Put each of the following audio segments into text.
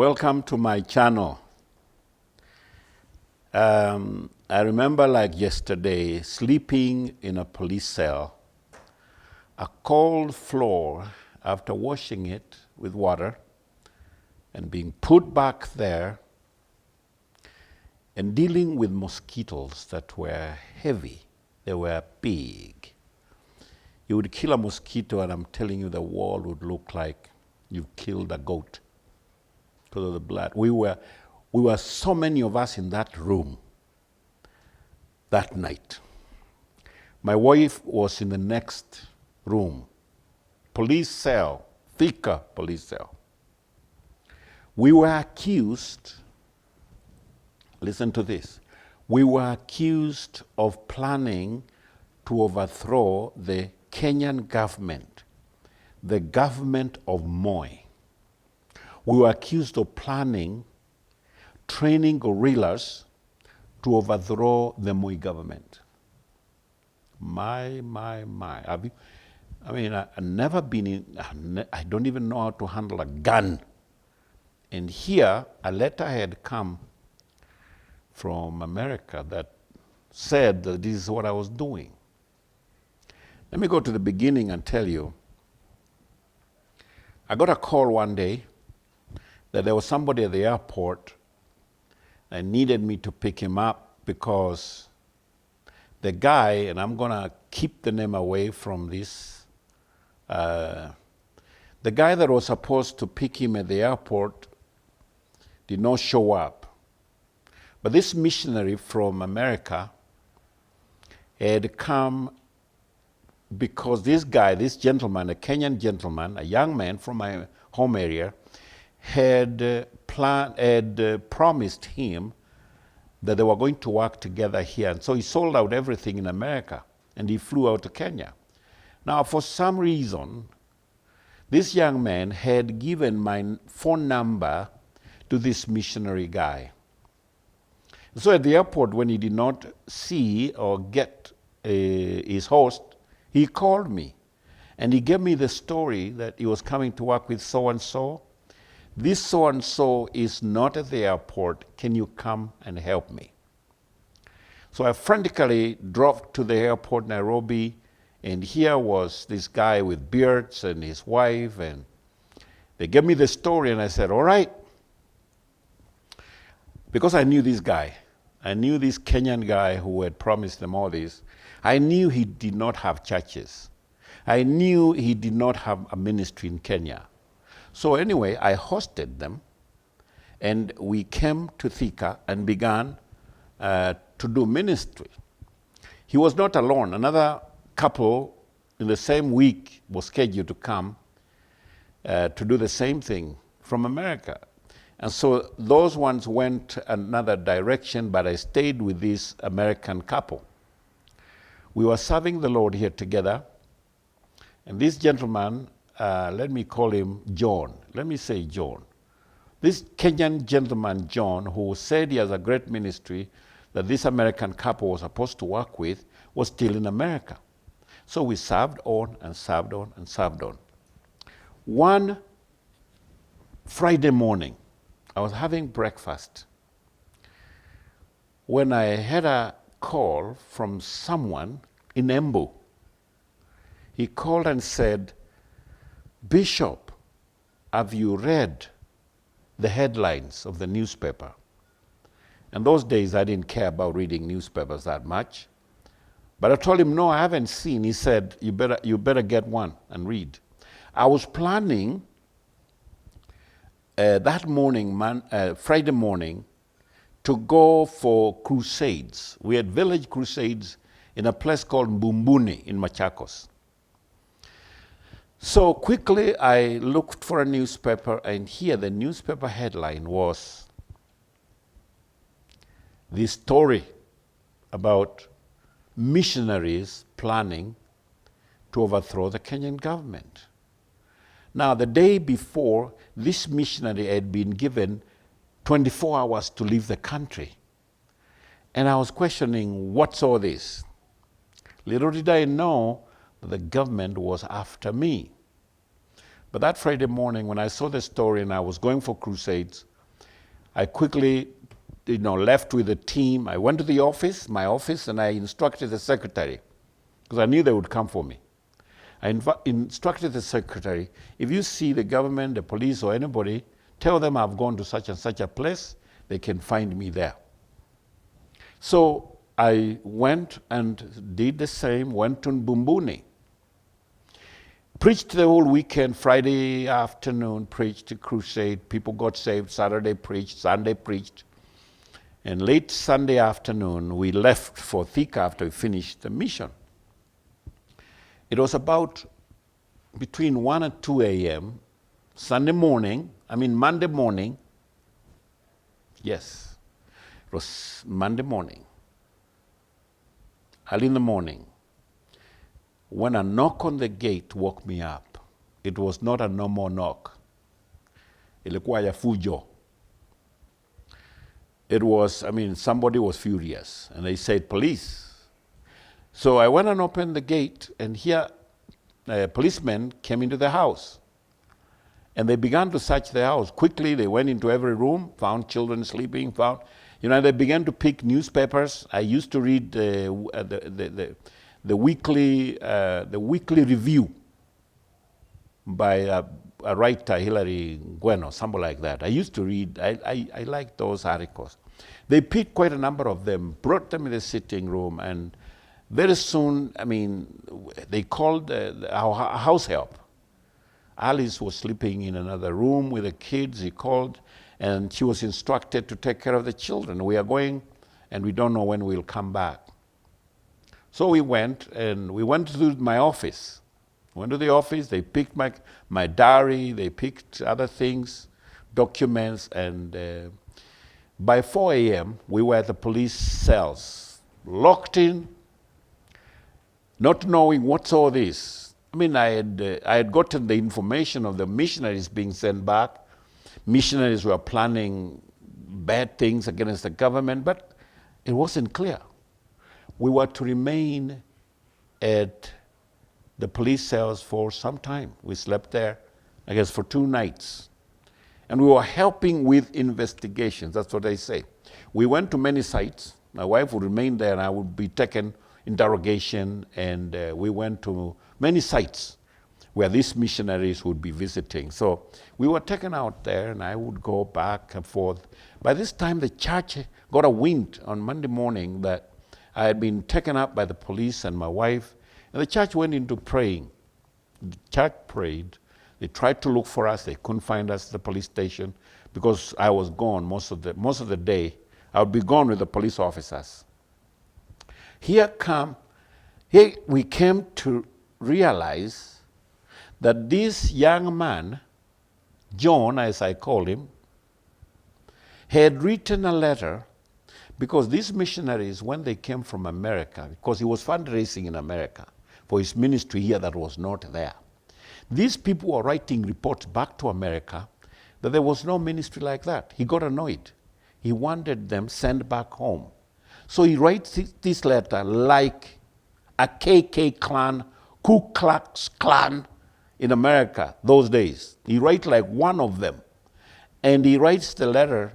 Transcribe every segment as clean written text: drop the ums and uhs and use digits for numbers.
Welcome to my channel. I remember like yesterday sleeping in a police cell, a cold floor after washing it with water and being put back there and dealing with mosquitoes that were heavy. They were big. You would kill a mosquito and I'm telling you the wall would look like you've killed a goat because of the blood. We were so many of us in that room that night. My wife was in the next room, police cell, thicker police cell. We were accused, listen to this, we were accused of planning to overthrow the Kenyan government, the government of Moi. We were accused of planning, training guerrillas to overthrow the Moi government. My. I've never been in, I don't even know how to handle a gun. And here, a letter had come from America that said that this is what I was doing. Let me go to the beginning and tell you, I got a call one day that there was somebody at the airport that needed me to pick him up because the guy, and I'm going to keep the name away from this, the guy that was supposed to pick him at the airport did not show up. But this missionary from America had come because this guy, this gentleman, a Kenyan gentleman, a young man from my home area, had promised him that they were going to work together here. And so he sold out everything in America and he flew out to Kenya. Now, for some reason, this young man had given my phone number to this missionary guy. So at the airport, when he did not see or get his host, he called me and he gave me the story that he was coming to work with so-and-so. This so-and-so is not at the airport. Can you come and help me? So I frantically drove to the airport, Nairobi, and here was this guy with beards and his wife, and they gave me the story, and I said, all right. Because I knew this guy. I knew this Kenyan guy who had promised them all this. I knew he did not have churches. I knew he did not have a ministry in Kenya. So anyway, I hosted them, and we came to Thika and began to do ministry. He was not alone. Another couple in the same week was scheduled to come to do the same thing from America. And so those ones went another direction, but I stayed with this American couple. We were serving the Lord here together, and this gentleman, let me call him John. Let me say John. This Kenyan gentleman, John, who said he has a great ministry that this American couple was supposed to work with, was still in America. So we served on and served on and served on. One Friday morning, I was having breakfast when I had a call from someone in Embu. He called and said, Bishop, have you read the headlines of the newspaper? In those days, I didn't care about reading newspapers that much. But I told him, no, I haven't seen. He said, you better get one and read. I was planning that morning, Friday morning, to go for crusades. We had village crusades in a place called Mbumbuni in Machakos. So quickly I looked for a newspaper, and here the newspaper headline was this story about missionaries planning to overthrow the Kenyan government. Now, the day before, this missionary had been given 24 hours to leave the country. And I was questioning, what's all this? Little did I know that the government was after me. But that Friday morning, when I saw the story and I was going for crusades, I quickly, left with the team. I went to the office, my office, and I instructed the secretary, because I knew they would come for me. I instructed the secretary, if you see the government, the police, or anybody, tell them I've gone to such and such a place, they can find me there. So I went and did the same, went to Bumbuni. Preached the whole weekend, Friday afternoon, preached a crusade. People got saved. Saturday preached, Sunday preached. And late Sunday afternoon, we left for Thika after we finished the mission. It was about between 1 and 2 a.m. Monday morning. Yes, it was Monday morning, early in the morning, when a knock on the gate woke me up. It was not a normal knock. Ilikuwa ya fujo. It was, somebody was furious, and they said, police. So I went and opened the gate, and here a policeman came into the house. And they began to search the house. Quickly, they went into every room, found children sleeping, they began to pick newspapers. I used to read the weekly review by a writer, Hilary Bueno, something like that. I used to read, I liked those articles. They picked quite a number of them, brought them in the sitting room, and very soon, they called our house help. Alice was sleeping in another room with the kids. He called, and she was instructed to take care of the children. We are going, and we don't know when we'll come back. So we went to my office. Went to the office, they picked my diary, they picked other things, documents, and by 4 a.m., we were at the police cells, locked in, not knowing what's all this. I had gotten the information of the missionaries being sent back. Missionaries were planning bad things against the government, but it wasn't clear. We were to remain at the police cells for some time. We slept there, I guess, for 2 nights. And we were helping with investigations, that's what they say. We went to many sites. My wife would remain there, and I would be taken interrogation, and we went to many sites where these missionaries would be visiting. So we were taken out there, and I would go back and forth. By this time, the church got a wind on Monday morning that I had been taken up by the police and my wife, and the church went into praying. The church prayed. They tried to look for us. They couldn't find us at the police station because I was gone most of the day. I would be gone with the police officers. Here we came to realize that this young man, John, as I call him, had written a letter because these missionaries, when they came from America, because he was fundraising in America for his ministry here that was not there, these people were writing reports back to America that there was no ministry like that. He got annoyed. He wanted them sent back home. So he writes this letter like a KK clan, Ku Klux Klan in America those days. He writes like one of them. And he writes the letter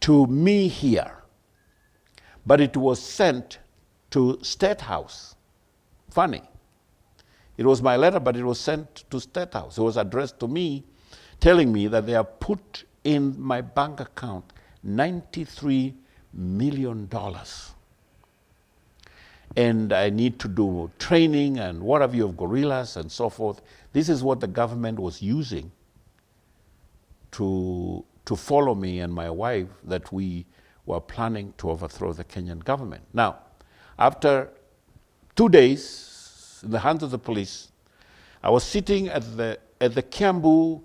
to me here. But it was sent to State House. Funny. It was my letter, but it was sent to State House. It was addressed to me, telling me that they have put in my bank account $93 million. And I need to do training and what have you of guerrillas and so forth. This is what the government was using to follow me and my wife, that we were planning to overthrow the Kenyan government. Now, after 2 days in the hands of the police, I was sitting at the Kiambu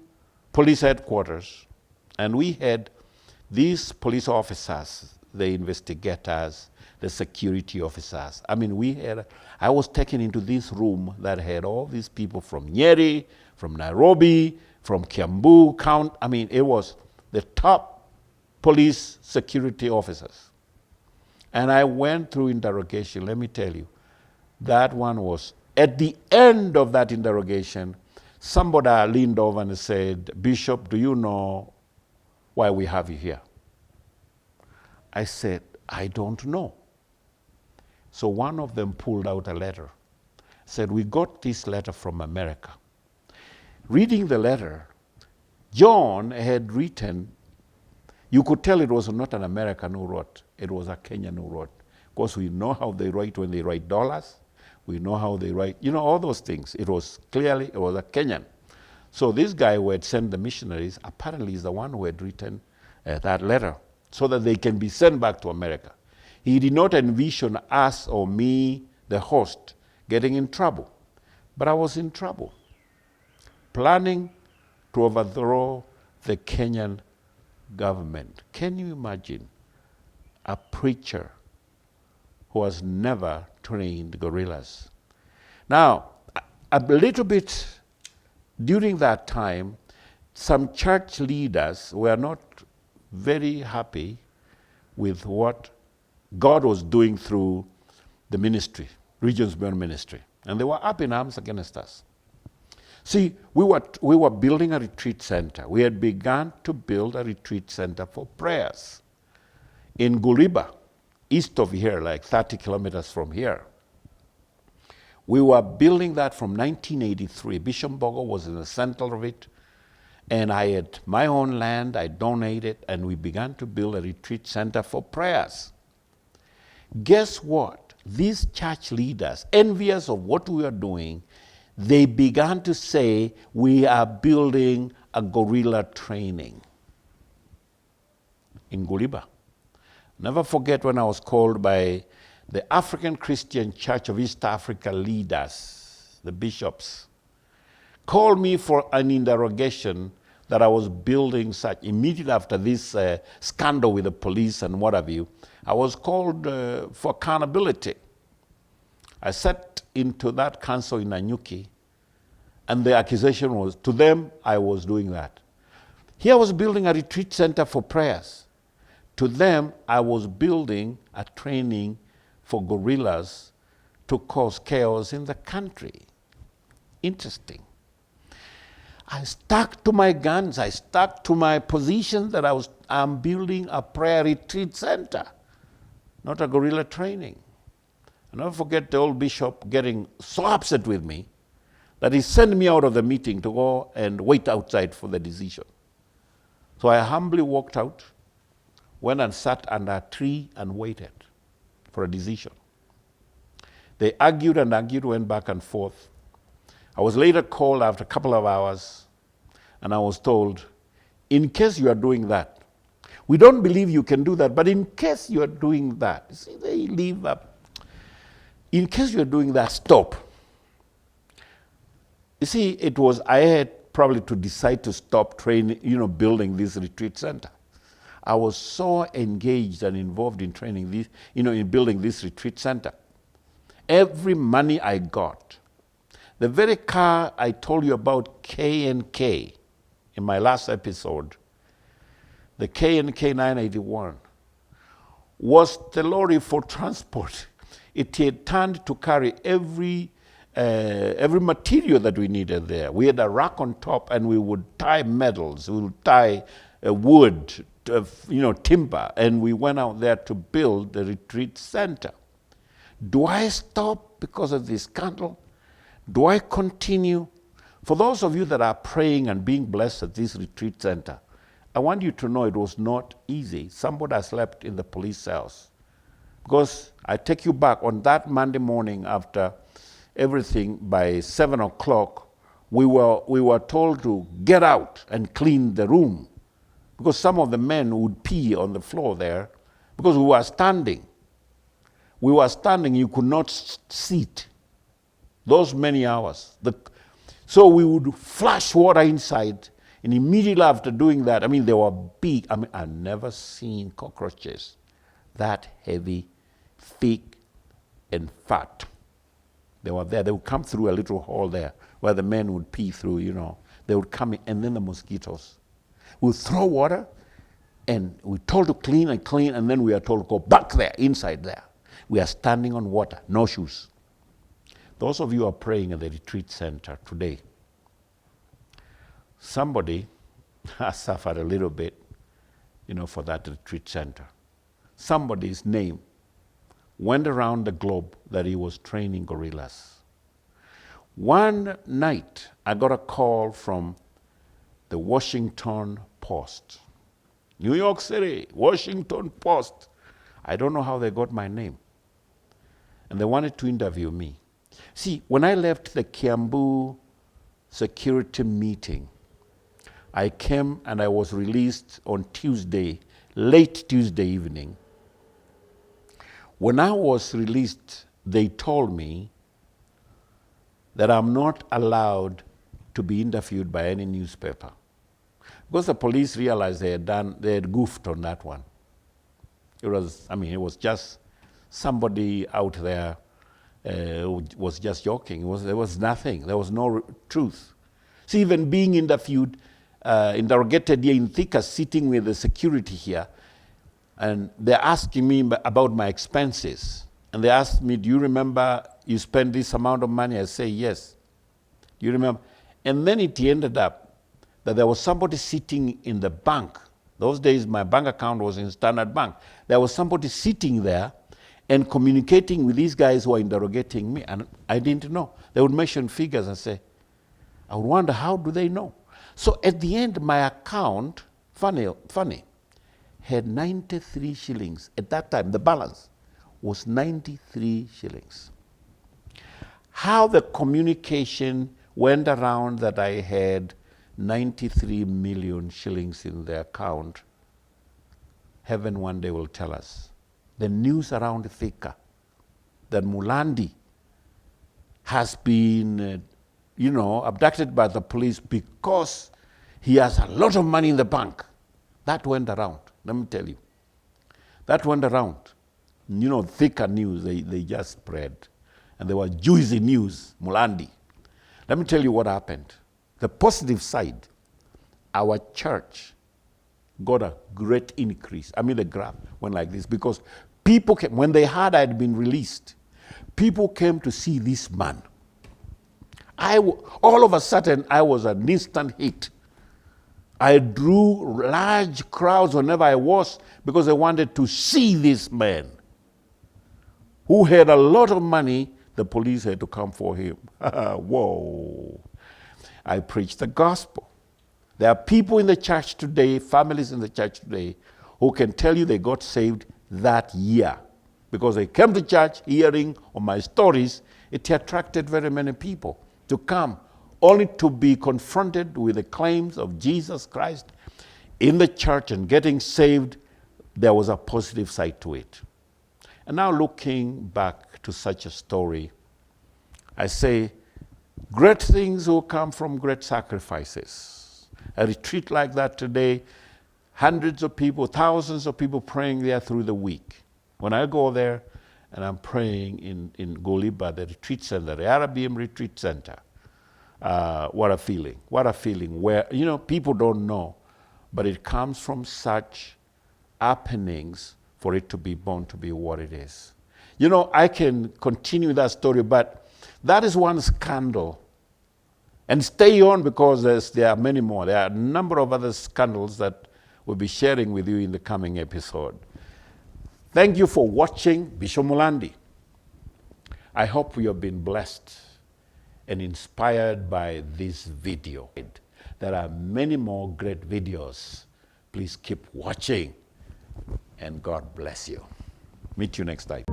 police headquarters, and we had these police officers, the investigators, the security officers. I was taken into this room that had all these people from Nyeri, from Nairobi, from Kiambu County. It was the top police security officers. And I went through interrogation. Let me tell you, that one was, at the end of that interrogation, somebody leaned over and said, "Bishop, do you know why we have you here? I said, I don't know. So one of them pulled out a letter, said, we got this letter from America. Reading the letter, John had written, you could tell it was not an American who wrote, it was a Kenyan who wrote. Because we know how they write when they write dollars. We know how they write, all those things. It was a Kenyan. So this guy who had sent the missionaries apparently is the one who had written that letter so that they can be sent back to America. He did not envision us or me, the host, getting in trouble. But I was in trouble, planning to overthrow the Kenyan government. Can you imagine a preacher who has never trained guerrillas? Now, a little bit during that time, some church leaders were not very happy with what God was doing through the ministry, Regions Beyond Ministry. And they were up in arms against us. See, we were building a retreat center. We had begun to build a retreat center for prayers in Guliba, east of here, like 30 kilometers from here. We were building that from 1983. Bishop Bogo was in the center of it, and I had my own land. I donated, and we began to build a retreat center for prayers. Guess what? These church leaders, envious of what we were doing, they began to say, we are building a guerrilla training in Guliba. Never forget when I was called by the African Christian Church of East Africa leaders, the bishops, called me for an interrogation that I was building such. Immediately after this scandal with the police and what have you, I was called for accountability. I sat into that council in Nanyuki, and the accusation was, to them, I was doing that. Here I was building a retreat center for prayers. To them, I was building a training for guerrillas to cause chaos in the country. Interesting. I stuck to my guns. I stuck to my position that I'm building a prayer retreat center, not a guerrilla training. I'll never forget the old bishop getting so upset with me that he sent me out of the meeting to go and wait outside for the decision. So I humbly walked out, went and sat under a tree and waited for a decision. They argued and argued, went back and forth. I was later called after a couple of hours, and I was told, in case you are doing that, we don't believe you can do that, but in case you are doing that, see, they leave up. In case you're doing that, stop. You see, I had probably to decide to stop training, building this retreat center. I was so engaged and involved in training this, in building this retreat center. Every money I got, the very car I told you about, K&K, in my last episode, the K&K 981, was the lorry for transport. It had turned to carry every material that we needed there. We had a rack on top, and we would tie metals, we would tie wood, timber, and we went out there to build the retreat center. Do I stop because of this scandal? Do I continue? For those of you that are praying and being blessed at this retreat center, I want you to know it was not easy. Somebody has slept in the police cells. Because I take you back on that Monday morning after everything, by 7 o'clock, we were told to get out and clean the room. Because some of the men would pee on the floor there, because we were standing. We were standing, you could not sit those many hours. So we would flush water inside, and immediately after doing that, they were big. I've never seen cockroaches that heavy, thick, and fat. They were there. They would come through a little hole there where the men would pee through, They would come in, and then the mosquitoes. We would throw water, and we're told to clean, and then we are told to go back there, inside there. We are standing on water, no shoes. Those of you who are praying at the retreat center today, somebody has suffered a little bit for that retreat center. Somebody's name went around the globe that he was training guerrillas. One night, I got a call from the Washington Post. New York City, Washington Post. I don't know how they got my name. And they wanted to interview me. See, when I left the Kiambu security meeting, I came and I was released on Tuesday, late Tuesday evening. When I was released, they told me that I'm not allowed to be interviewed by any newspaper. Because the police realized they had goofed on that one. It was just somebody out there who was just joking. There was nothing. There was no truth. See, even being interviewed, interrogated here in Thika, sitting with the security here, and they're asking me about my expenses. And they asked me, do you remember you spent this amount of money? I say, yes. Do you remember? And then it ended up that there was somebody sitting in the bank. Those days, my bank account was in Standard Bank. There was somebody sitting there and communicating with these guys who are interrogating me, and I didn't know. They would mention figures and say, I would wonder, how do they know? So at the end, my account, funny, had 93 shillings. At that time, the balance was 93 shillings. How the communication went around that I had 93 million shillings in the account, heaven one day will tell us. The news around Thika that Mulandi has been, abducted by the police because he has a lot of money in the bank. That went around, let me tell you. That went around. Thika news, they just spread. And there was juicy news, Mulandi. Let me tell you what happened. The positive side, our church got a great increase. The graph went like this because people came, when they heard I had been released, people came to see this man. All of a sudden, I was an instant hit. I drew large crowds whenever I was because they wanted to see this man who had a lot of money. The police had to come for him. Whoa. I preached the gospel. There are people in the church today, families in the church today, who can tell you they got saved that year. Because they came to church hearing of my stories, it attracted very many people to come, only to be confronted with the claims of Jesus Christ in the church and getting saved. There was a positive side to it. And now looking back to such a story, I say, great things will come from great sacrifices. A retreat like that today, hundreds of people, thousands of people praying there through the week. When I go there and I'm praying in Goliba, the retreat center, the RBM retreat center, what a feeling. What a feeling where, people don't know, but it comes from such happenings for it to be born to be what it is. I can continue that story, but that is one scandal. And stay on because there are many more. There are a number of other scandals that we'll be sharing with you in the coming episode. Thank you for watching Bishop Mulandi. I hope you have been blessed and inspired by this video. There are many more great videos. Please keep watching, and God bless you. Meet you next time.